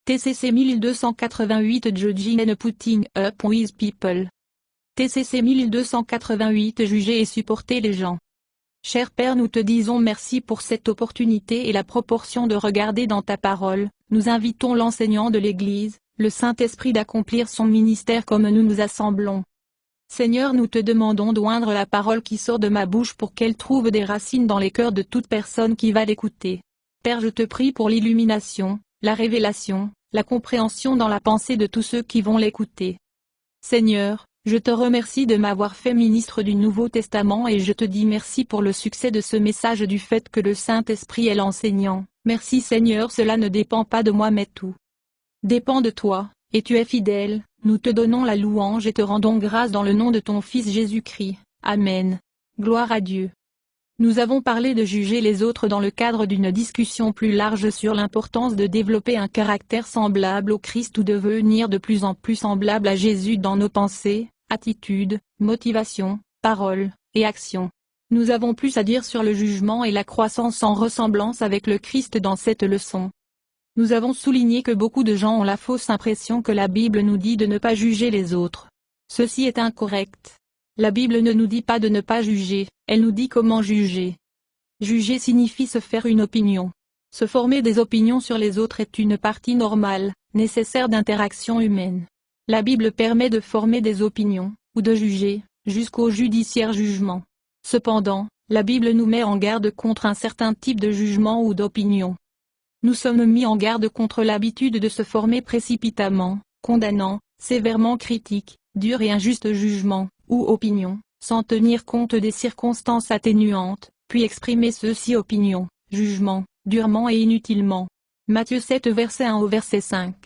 TCC 1288 Judging and putting up with people. TCC 1288 Juger et supporter les gens. Cher Père, nous te disons merci pour cette opportunité et la proportion de regarder dans ta parole. Nous invitons l'enseignant de l'Église, le Saint-Esprit d'accomplir son ministère comme nous nous assemblons. Seigneur, nous te demandons d'oindre la parole qui sort de ma bouche pour qu'elle trouve des racines dans les cœurs de toute personne qui va l'écouter. Père, je te prie pour l'illumination, la révélation, la compréhension dans la pensée de tous ceux qui vont l'écouter. Seigneur, je te remercie de m'avoir fait ministre du Nouveau Testament et je te dis merci pour le succès de ce message du fait que le Saint-Esprit est l'enseignant. Merci Seigneur, cela ne dépend pas de moi mais tout dépend de toi, et tu es fidèle. Nous te donnons la louange et te rendons grâce dans le nom de ton Fils Jésus-Christ. Amen. Gloire à Dieu. Nous avons parlé de juger les autres dans le cadre d'une discussion plus large sur l'importance de développer un caractère semblable au Christ ou devenir de plus en plus semblable à Jésus dans nos pensées, attitudes, motivations, paroles, et actions. Nous avons plus à dire sur le jugement et la croissance en ressemblance avec le Christ dans cette leçon. Nous avons souligné que beaucoup de gens ont la fausse impression que la Bible nous dit de ne pas juger les autres. Ceci est incorrect. La Bible ne nous dit pas de ne pas juger, elle nous dit comment juger. Juger signifie se faire une opinion. Se former des opinions sur les autres est une partie normale, nécessaire d'interaction humaine. La Bible permet de former des opinions, ou de juger, jusqu'au judiciaire jugement. Cependant, la Bible nous met en garde contre un certain type de jugement ou d'opinion. Nous sommes mis en garde contre l'habitude de se former précipitamment, condamnant, sévèrement critique, dur et injuste jugement, ou opinion, sans tenir compte des circonstances atténuantes, puis exprimer ceux-ci opinion, jugement, durement et inutilement. Matthieu 7 verset 1 au verset 5.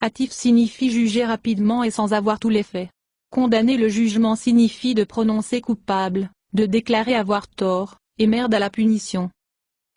Hâtif signifie juger rapidement et sans avoir tous les faits. Condamner le jugement signifie de prononcer coupable, de déclarer avoir tort, et merde à la punition.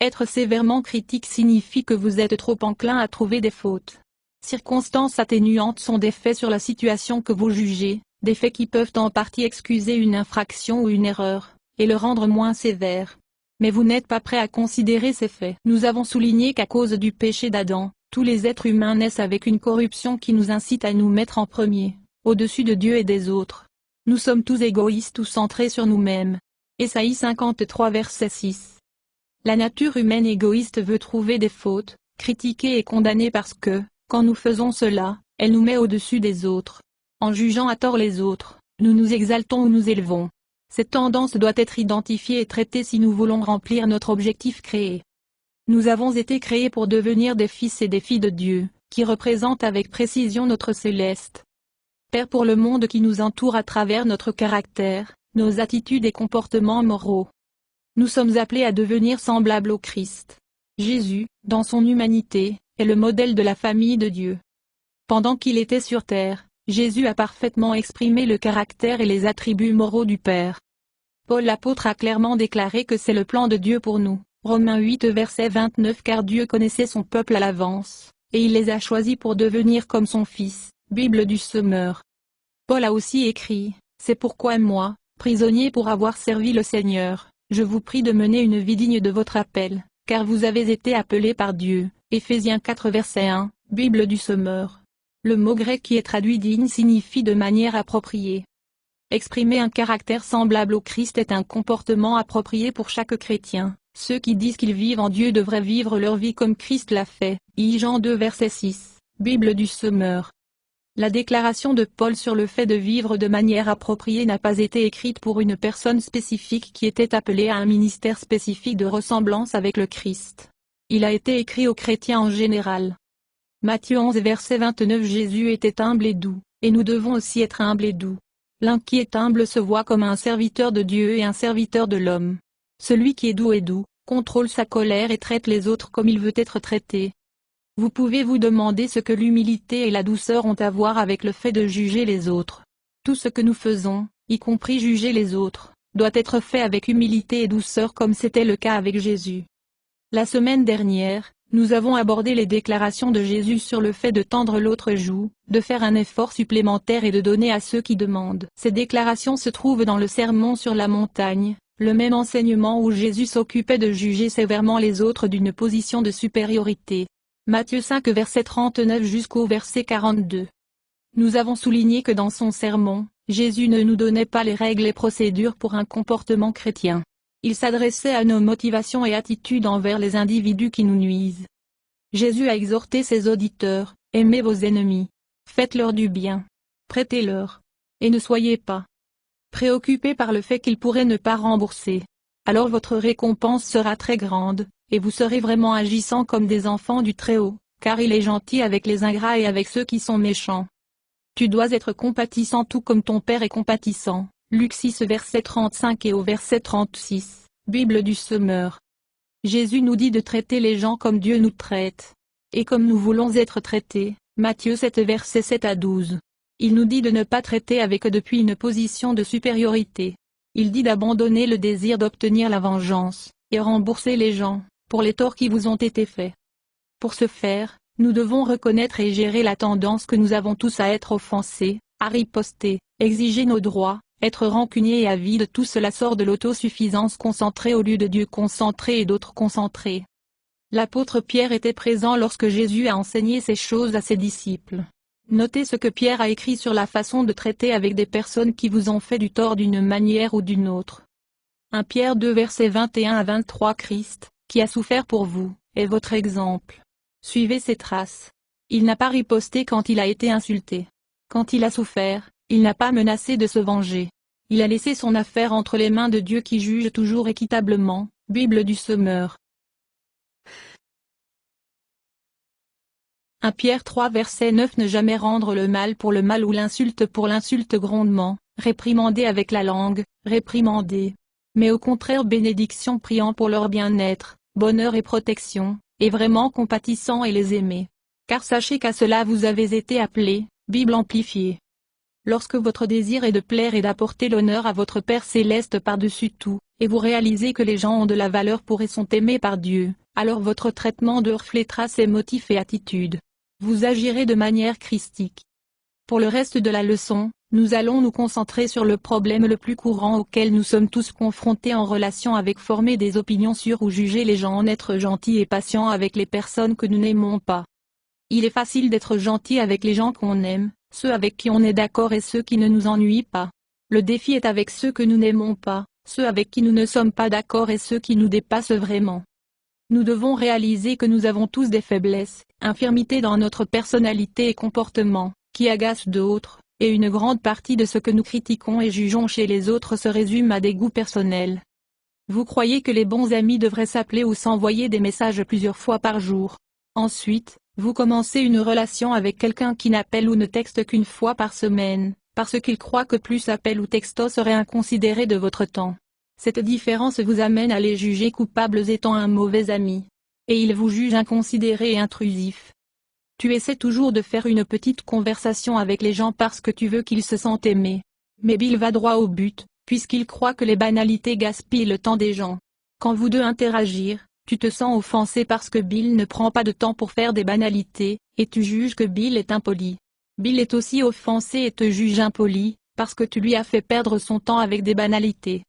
Être sévèrement critique signifie que vous êtes trop enclin à trouver des fautes. Circonstances atténuantes sont des faits sur la situation que vous jugez, des faits qui peuvent en partie excuser une infraction ou une erreur, et le rendre moins sévère. Mais vous n'êtes pas prêt à considérer ces faits. Nous avons souligné qu'à cause du péché d'Adam, tous les êtres humains naissent avec une corruption qui nous incite à nous mettre en premier, au-dessus de Dieu et des autres. Nous sommes tous égoïstes ou centrés sur nous-mêmes. Ésaïe 53 verset 6. La nature humaine égoïste veut trouver des fautes, critiquer et condamner parce que, quand nous faisons cela, elle nous met au-dessus des autres. En jugeant à tort les autres, nous nous exaltons ou nous élevons. Cette tendance doit être identifiée et traitée si nous voulons remplir notre objectif créé. Nous avons été créés pour devenir des fils et des filles de Dieu, qui représentent avec précision notre céleste Père pour le monde qui nous entoure à travers notre caractère, nos attitudes et comportements moraux. Nous sommes appelés à devenir semblables au Christ. Jésus, dans son humanité, est le modèle de la famille de Dieu. Pendant qu'il était sur terre, Jésus a parfaitement exprimé le caractère et les attributs moraux du Père. Paul l'apôtre a clairement déclaré que c'est le plan de Dieu pour nous, Romains 8 verset 29 car Dieu connaissait son peuple à l'avance, et il les a choisis pour devenir comme son Fils, Bible du Semeur. Paul a aussi écrit, c'est pourquoi moi, prisonnier pour avoir servi le Seigneur, je vous prie de mener une vie digne de votre appel, car vous avez été appelés par Dieu, Éphésiens 4 verset 1, Bible du Semeur. Le mot grec qui est traduit digne signifie de manière appropriée. Exprimer un caractère semblable au Christ est un comportement approprié pour chaque chrétien. Ceux qui disent qu'ils vivent en Dieu devraient vivre leur vie comme Christ l'a fait. Jean 2 verset 6, Bible du Semeur. La déclaration de Paul sur le fait de vivre de manière appropriée n'a pas été écrite pour une personne spécifique qui était appelée à un ministère spécifique de ressemblance avec le Christ. Il a été écrit aux chrétiens en général. Matthieu 11 verset 29 Jésus était humble et doux, et nous devons aussi être humbles et doux. L'un qui est humble se voit comme un serviteur de Dieu et un serviteur de l'homme. Celui qui est doux, contrôle sa colère et traite les autres comme il veut être traité. Vous pouvez vous demander ce que l'humilité et la douceur ont à voir avec le fait de juger les autres. Tout ce que nous faisons, y compris juger les autres, doit être fait avec humilité et douceur comme c'était le cas avec Jésus. La semaine dernière, nous avons abordé les déclarations de Jésus sur le fait de tendre l'autre joue, de faire un effort supplémentaire et de donner à ceux qui demandent. Ces déclarations se trouvent dans le Sermon sur la montagne, le même enseignement où Jésus s'occupait de juger sévèrement les autres d'une position de supériorité. Matthieu 5 verset 39 jusqu'au verset 42. Nous avons souligné que dans son sermon, Jésus ne nous donnait pas les règles et procédures pour un comportement chrétien. Il s'adressait à nos motivations et attitudes envers les individus qui nous nuisent. Jésus a exhorté ses auditeurs, aimez vos ennemis, faites-leur du bien, prêtez-leur, et ne soyez pas préoccupés par le fait qu'ils pourraient ne pas rembourser. Alors votre récompense sera très grande, et vous serez vraiment agissant comme des enfants du Très-Haut, car il est gentil avec les ingrats et avec ceux qui sont méchants. Tu dois être compatissant tout comme ton Père est compatissant. Luc 6 verset 35 et au verset 36, Bible du Semeur. Jésus nous dit de traiter les gens comme Dieu nous traite. Et comme nous voulons être traités, Matthieu 7 verset 7 à 12. Il nous dit de ne pas traiter avec eux depuis une position de supériorité. Il dit d'abandonner le désir d'obtenir la vengeance, et rembourser les gens, pour les torts qui vous ont été faits. Pour ce faire, nous devons reconnaître et gérer la tendance que nous avons tous à être offensés, à riposter, exiger nos droits, être rancuniers et avides. Tout cela sort de l'autosuffisance concentrée au lieu de Dieu concentré et d'autres concentrés. L'apôtre Pierre était présent lorsque Jésus a enseigné ces choses à ses disciples. Notez ce que Pierre a écrit sur la façon de traiter avec des personnes qui vous ont fait du tort d'une manière ou d'une autre. 1 Pierre 2 versets 21 à 23. Christ, qui a souffert pour vous, est votre exemple. Suivez ses traces. Il n'a pas riposté quand il a été insulté. Quand il a souffert, il n'a pas menacé de se venger. Il a laissé son affaire entre les mains de Dieu qui juge toujours équitablement. Bible du Semeur. 1 Pierre 3 verset 9. Ne jamais rendre le mal pour le mal ou l'insulte pour l'insulte grondement, réprimander avec la langue, réprimander. Mais au contraire bénédiction priant pour leur bien-être, bonheur et protection, et vraiment compatissant et les aimer. Car sachez qu'à cela vous avez été appelés. Bible amplifiée. Lorsque votre désir est de plaire et d'apporter l'honneur à votre Père céleste par-dessus tout, et vous réalisez que les gens ont de la valeur pour et sont aimés par Dieu, alors votre traitement de reflétera ses motifs et attitudes. Vous agirez de manière christique. Pour le reste de la leçon, nous allons nous concentrer sur le problème le plus courant auquel nous sommes tous confrontés en relation avec former des opinions sur ou juger les gens, en être gentil et patient avec les personnes que nous n'aimons pas. Il est facile d'être gentil avec les gens qu'on aime, ceux avec qui on est d'accord et ceux qui ne nous ennuient pas. Le défi est avec ceux que nous n'aimons pas, ceux avec qui nous ne sommes pas d'accord et ceux qui nous dépassent vraiment. Nous devons réaliser que nous avons tous des faiblesses, infirmités dans notre personnalité et comportement, qui agacent d'autres, et une grande partie de ce que nous critiquons et jugeons chez les autres se résume à des goûts personnels. Vous croyez que les bons amis devraient s'appeler ou s'envoyer des messages plusieurs fois par jour. Ensuite, vous commencez une relation avec quelqu'un qui n'appelle ou ne texte qu'une fois par semaine, parce qu'il croit que plus appel ou texto serait inconsidéré de votre temps. Cette différence vous amène à les juger coupables étant un mauvais ami. Et ils vous jugent inconsidérés et intrusifs. Tu essaies toujours de faire une petite conversation avec les gens parce que tu veux qu'ils se sentent aimés. Mais Bill va droit au but, puisqu'il croit que les banalités gaspillent le temps des gens. Quand vous deux interagir, tu te sens offensé parce que Bill ne prend pas de temps pour faire des banalités, et tu juges que Bill est impoli. Bill est aussi offensé et te juge impoli, parce que tu lui as fait perdre son temps avec des banalités.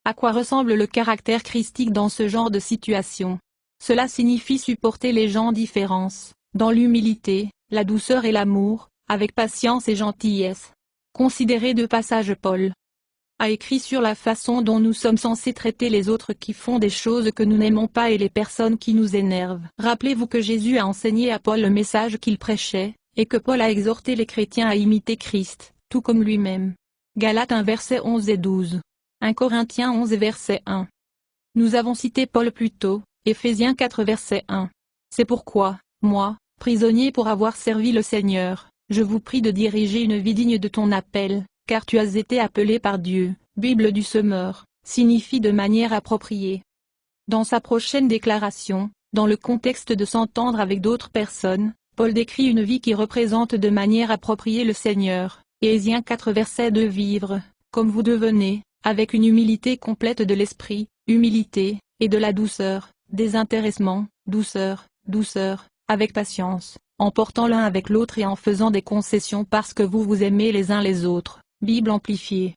À quoi ressemble le caractère christique dans ce genre de situation? Cela signifie supporter les gens différents, dans l'humilité, la douceur et l'amour, avec patience et gentillesse. Considérez deux passages. Paul a écrit sur la façon dont nous sommes censés traiter les autres qui font des choses que nous n'aimons pas et les personnes qui nous énervent. Rappelez-vous que Jésus a enseigné à Paul le message qu'il prêchait, et que Paul a exhorté les chrétiens à imiter Christ, tout comme lui-même. Galates 1 versets 11 et 12. 1 Corinthiens 11 verset 1. Nous avons cité Paul plus tôt, Éphésiens 4 verset 1. C'est pourquoi, moi, prisonnier pour avoir servi le Seigneur, je vous prie de diriger une vie digne de ton appel, car tu as été appelé par Dieu. Bible du Semeur, signifie de manière appropriée. Dans sa prochaine déclaration, dans le contexte de s'entendre avec d'autres personnes, Paul décrit une vie qui représente de manière appropriée le Seigneur. Éphésiens 4 verset 2. Vivre, comme vous devenez, avec une humilité complète de l'esprit, humilité, et de la douceur, désintéressement, douceur, avec patience, en portant l'un avec l'autre et en faisant des concessions parce que vous vous aimez les uns les autres. Bible amplifiée.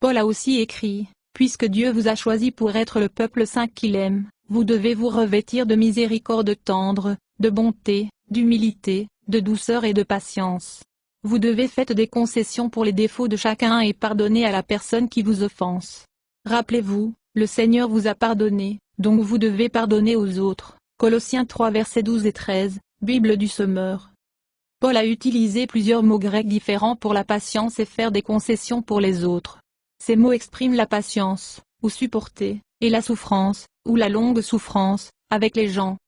Paul a aussi écrit, puisque Dieu vous a choisi pour être le peuple saint qu'il aime, vous devez vous revêtir de miséricorde tendre, de bonté, d'humilité, de douceur et de patience. Vous devez faire des concessions pour les défauts de chacun et pardonner à la personne qui vous offense. Rappelez-vous, le Seigneur vous a pardonné, donc vous devez pardonner aux autres. Colossiens 3 versets 12 et 13, Bible du Semeur. Paul a utilisé plusieurs mots grecs différents pour la patience et faire des concessions pour les autres. Ces mots expriment la patience, ou supporter, et la souffrance, ou la longue souffrance, avec les gens.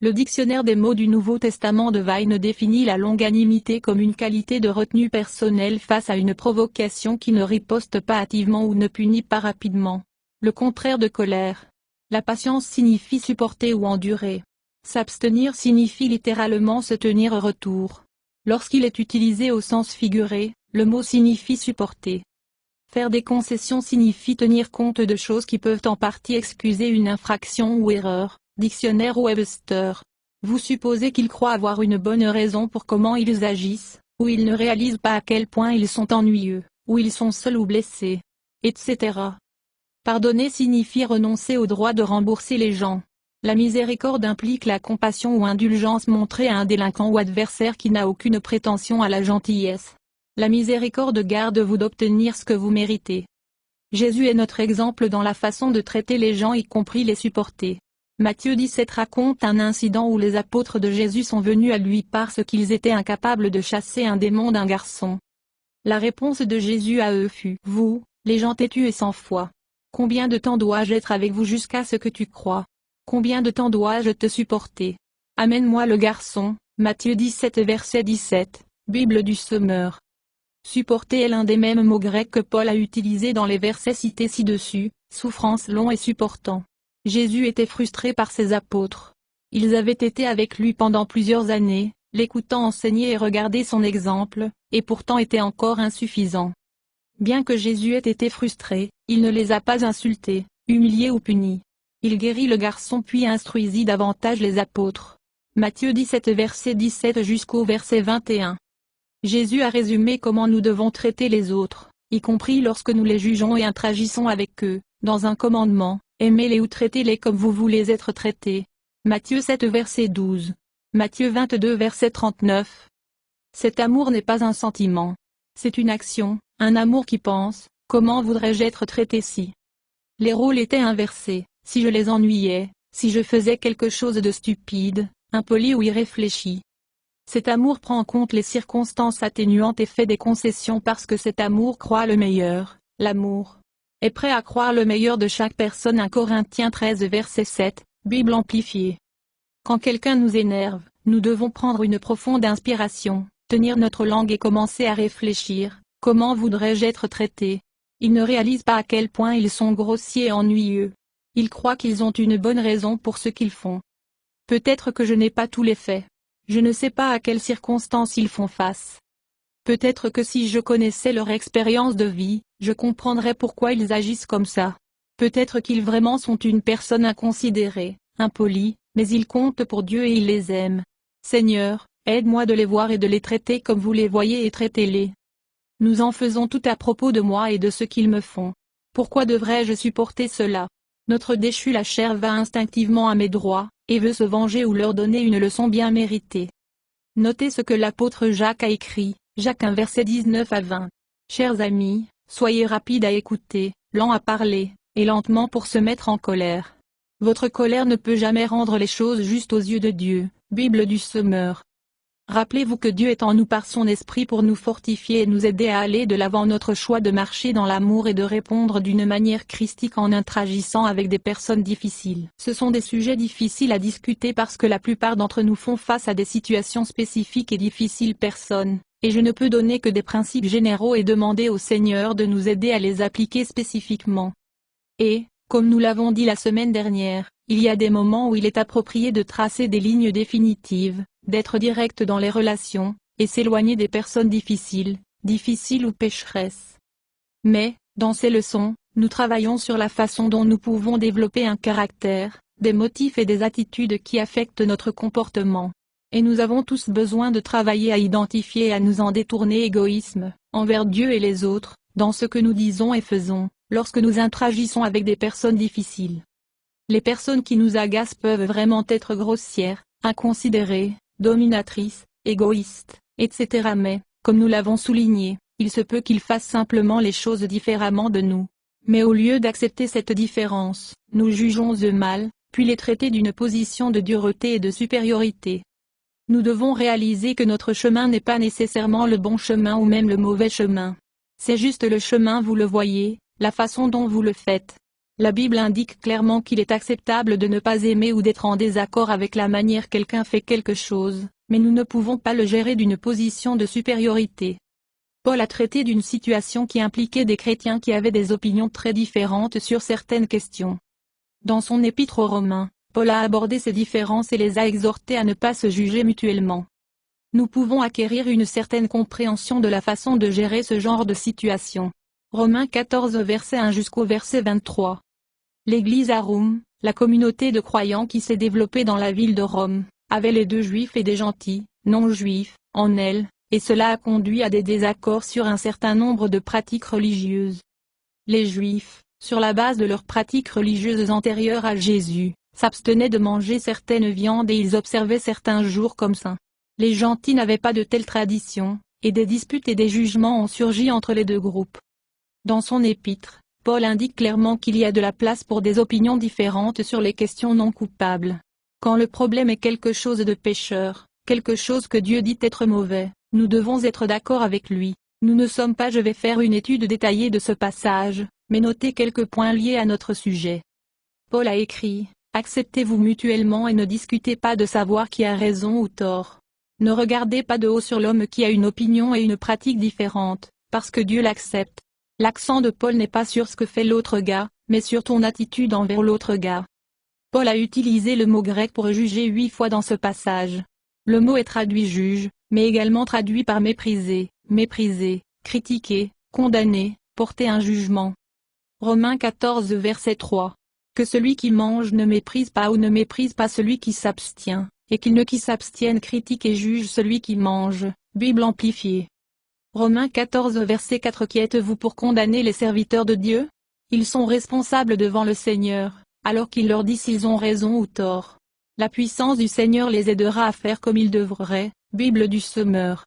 Le dictionnaire des mots du Nouveau Testament de Vine définit la longanimité comme une qualité de retenue personnelle face à une provocation qui ne riposte pas hâtivement ou ne punit pas rapidement. Le contraire de colère. La patience signifie supporter ou endurer. S'abstenir signifie littéralement se tenir retour. Lorsqu'il est utilisé au sens figuré, le mot signifie supporter. Faire des concessions signifie tenir compte de choses qui peuvent en partie excuser une infraction ou erreur. Dictionnaire Webster. Vous supposez qu'ils croient avoir une bonne raison pour comment ils agissent, ou ils ne réalisent pas à quel point ils sont ennuyeux, ou ils sont seuls ou blessés, etc. Pardonner signifie renoncer au droit de rembourser les gens. La miséricorde implique la compassion ou indulgence montrée à un délinquant ou adversaire qui n'a aucune prétention à la gentillesse. La miséricorde garde-vous d'obtenir ce que vous méritez. Jésus est notre exemple dans la façon de traiter les gens y compris les supporter. Matthieu 17 raconte un incident où les apôtres de Jésus sont venus à lui parce qu'ils étaient incapables de chasser un démon d'un garçon. La réponse de Jésus à eux fut « Vous, les gens têtus et sans foi. Combien de temps dois-je être avec vous jusqu'à ce que tu crois? Combien de temps dois-je te supporter? Amène-moi le garçon. » Matthieu 17 verset 17, Bible du Semeur. Supporter est l'un des mêmes mots grecs que Paul a utilisé dans les versets cités ci-dessus, souffrance long et supportant. Jésus était frustré par ses apôtres. Ils avaient été avec lui pendant plusieurs années, l'écoutant enseigner et regarder son exemple, et pourtant étaient encore insuffisants. Bien que Jésus ait été frustré, il ne les a pas insultés, humiliés ou punis. Il guérit le garçon puis instruisit davantage les apôtres. Matthieu 17 verset 17 jusqu'au verset 21. Jésus a résumé comment nous devons traiter les autres, y compris lorsque nous les jugeons et interagissons avec eux, dans un commandement. Aimez-les ou traitez-les comme vous voulez être traités. Matthieu 7 verset 12. Matthieu 22 verset 39. Cet amour n'est pas un sentiment. C'est une action, un amour qui pense, comment voudrais-je être traité si. Les rôles étaient inversés, si je les ennuyais, si je faisais quelque chose de stupide, impoli ou irréfléchi. Cet amour prend en compte les circonstances atténuantes et fait des concessions parce que cet amour croit le meilleur, l'amour est prêt à croire le meilleur de chaque personne. 1 Corinthiens 13 verset 7, Bible amplifiée. Quand quelqu'un nous énerve, nous devons prendre une profonde inspiration, tenir notre langue et commencer à réfléchir, comment voudrais-je être traité? Ils ne réalisent pas à quel point ils sont grossiers et ennuyeux. Ils croient qu'ils ont une bonne raison pour ce qu'ils font. Peut-être que je n'ai pas tous les faits. Je ne sais pas à quelles circonstances ils font face. Peut-être que si je connaissais leur expérience de vie, je comprendrais pourquoi ils agissent comme ça. Peut-être qu'ils vraiment sont une personne inconsidérée, impolie, mais ils comptent pour Dieu et ils les aiment. Seigneur, aide-moi de les voir et de les traiter comme vous les voyez et traitez-les. Nous en faisons tout à propos de moi et de ce qu'ils me font. Pourquoi devrais-je supporter cela? Notre déchu la chair va instinctivement à mes droits, et veut se venger ou leur donner une leçon bien méritée. Notez ce que l'apôtre Jacques a écrit. Jacques 1 verset 19 à 20. Chers amis, soyez rapides à écouter, lents à parler, et lentement pour se mettre en colère. Votre colère ne peut jamais rendre les choses justes aux yeux de Dieu. Bible du Semeur. Rappelez-vous que Dieu est en nous par son esprit pour nous fortifier et nous aider à aller de l'avant. Notre choix de marcher dans l'amour et de répondre d'une manière christique en interagissant avec des personnes difficiles. Ce sont des sujets difficiles à discuter parce que la plupart d'entre nous font face à des situations spécifiques et difficiles. Et je ne peux donner que des principes généraux et demander au Seigneur de nous aider à les appliquer spécifiquement. Et, comme nous l'avons dit la semaine dernière, il y a des moments où il est approprié de tracer des lignes définitives, d'être direct dans les relations, et s'éloigner des personnes difficiles ou pécheresses. Mais, dans ces leçons, nous travaillons sur la façon dont nous pouvons développer un caractère, des motifs et des attitudes qui affectent notre comportement. Et nous avons tous besoin de travailler à identifier et à nous en détourner égoïsme, envers Dieu et les autres, dans ce que nous disons et faisons, lorsque nous interagissons avec des personnes difficiles. Les personnes qui nous agacent peuvent vraiment être grossières, inconsidérée, dominatrice, égoïste, etc. Mais, comme nous l'avons souligné, il se peut qu'il fasse simplement les choses différemment de nous. Mais au lieu d'accepter cette différence, nous jugeons eux mal, puis les traiter d'une position de dureté et de supériorité. Nous devons réaliser que notre chemin n'est pas nécessairement le bon chemin ou même le mauvais chemin. C'est juste le chemin, vous le voyez, la façon dont vous le faites. La Bible indique clairement qu'il est acceptable de ne pas aimer ou d'être en désaccord avec la manière quelqu'un fait quelque chose, mais nous ne pouvons pas le gérer d'une position de supériorité. Paul a traité d'une situation qui impliquait des chrétiens qui avaient des opinions très différentes sur certaines questions. Dans son épître aux Romains, Paul a abordé ces différences et les a exhortés à ne pas se juger mutuellement. Nous pouvons acquérir une certaine compréhension de la façon de gérer ce genre de situation. Romains 14 verset 1 jusqu'au verset 23. L'Église à Rome, la communauté de croyants qui s'est développée dans la ville de Rome, avait les deux juifs et des gentils, non-juifs, en elle, et cela a conduit à des désaccords sur un certain nombre de pratiques religieuses. Les Juifs, sur la base de leurs pratiques religieuses antérieures à Jésus, s'abstenaient de manger certaines viandes et ils observaient certains jours comme saints. Les gentils n'avaient pas de telles traditions, et des disputes et des jugements ont surgi entre les deux groupes. Dans son épître, Paul indique clairement qu'il y a de la place pour des opinions différentes sur les questions non coupables. Quand le problème est quelque chose de pécheur, quelque chose que Dieu dit être mauvais, nous devons être d'accord avec lui. Nous ne sommes pas Je vais faire une étude détaillée de ce passage, mais notez quelques points liés à notre sujet. Paul a écrit, « Acceptez-vous mutuellement et ne discutez pas de savoir qui a raison ou tort. Ne regardez pas de haut sur l'homme qui a une opinion et une pratique différente, parce que Dieu l'accepte. » L'accent de Paul n'est pas sur ce que fait l'autre gars, mais sur ton attitude envers l'autre gars. Paul a utilisé le mot grec pour juger 8 fois dans ce passage. Le mot est traduit juge, mais également traduit par mépriser, critiquer, condamner, porter un jugement. Romains 14 verset 3. Que celui qui mange ne méprise pas ou ne méprise pas celui qui s'abstient, et qu'il ne qui s'abstienne critique et juge celui qui mange. Bible amplifiée. Romains 14 verset 4. Qui êtes-vous pour condamner les serviteurs de Dieu? Ils sont responsables devant le Seigneur, alors qu'il leur dit s'ils ont raison ou tort. La puissance du Seigneur les aidera à faire comme ils devraient. Bible du Semeur.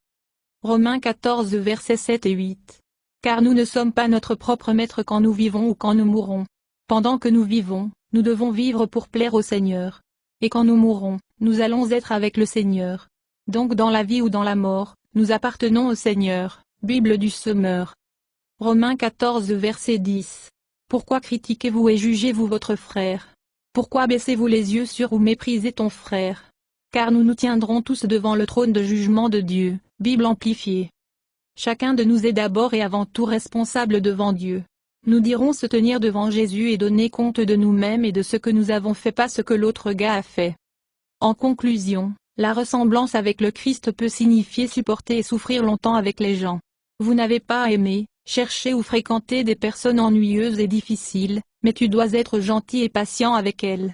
Romains 14 versets 7 et 8. Car nous ne sommes pas notre propre maître quand nous vivons ou quand nous mourrons. Pendant que nous vivons, nous devons vivre pour plaire au Seigneur. Et quand nous mourrons, nous allons être avec le Seigneur. Donc dans la vie ou dans la mort, nous appartenons au Seigneur. Bible du Semeur. Romains 14 verset 10. Pourquoi critiquez-vous et jugez-vous votre frère? Pourquoi baissez-vous les yeux sur ou méprisez ton frère? Car nous nous tiendrons tous devant le trône de jugement de Dieu. Bible amplifiée. Chacun de nous est d'abord et avant tout responsable devant Dieu. Nous dirons se tenir devant Jésus et donner compte de nous-mêmes et de ce que nous avons fait, pas ce que l'autre gars a fait. En conclusion, la ressemblance avec le Christ peut signifier supporter et souffrir longtemps avec les gens. Vous n'avez pas à aimer, chercher ou fréquenter des personnes ennuyeuses et difficiles, mais tu dois être gentil et patient avec elles.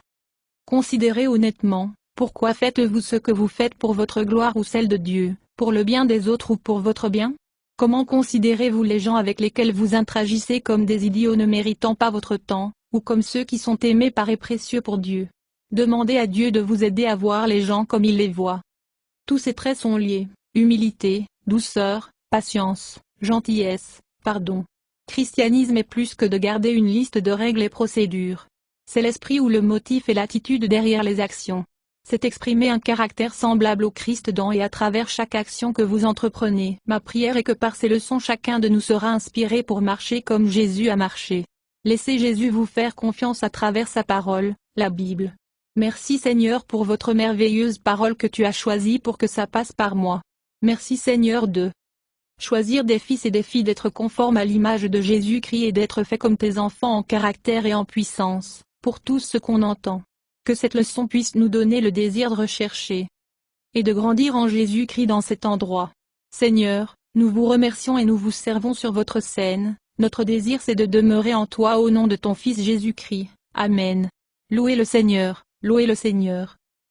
Considérez honnêtement, pourquoi faites-vous ce que vous faites pour votre gloire ou celle de Dieu, pour le bien des autres ou pour votre bien? Comment considérez-vous les gens avec lesquels vous interagissez comme des idiots ne méritant pas votre temps, ou comme ceux qui sont aimés par et précieux pour Dieu? Demandez à Dieu de vous aider à voir les gens comme il les voit. Tous ces traits sont liés: humilité, douceur, patience, gentillesse, pardon. Christianisme est plus que de garder une liste de règles et procédures. C'est l'esprit ou le motif et l'attitude derrière les actions. C'est exprimer un caractère semblable au Christ dans et à travers chaque action que vous entreprenez. Ma prière est que par ces leçons chacun de nous sera inspiré pour marcher comme Jésus a marché. Laissez Jésus vous faire confiance à travers sa parole, la Bible. Merci Seigneur pour votre merveilleuse parole que tu as choisie pour que ça passe par moi. Merci Seigneur de choisir des fils et des filles d'être conformes à l'image de Jésus-Christ et d'être faits comme tes enfants en caractère et en puissance, pour tout ce qu'on entend. Que cette leçon puisse nous donner le désir de rechercher et de grandir en Jésus-Christ dans cet endroit. Seigneur, nous vous remercions et nous vous servons sur votre scène. Notre désir c'est de demeurer en toi au nom de ton Fils Jésus-Christ. Amen. Louez le Seigneur, louez le Seigneur.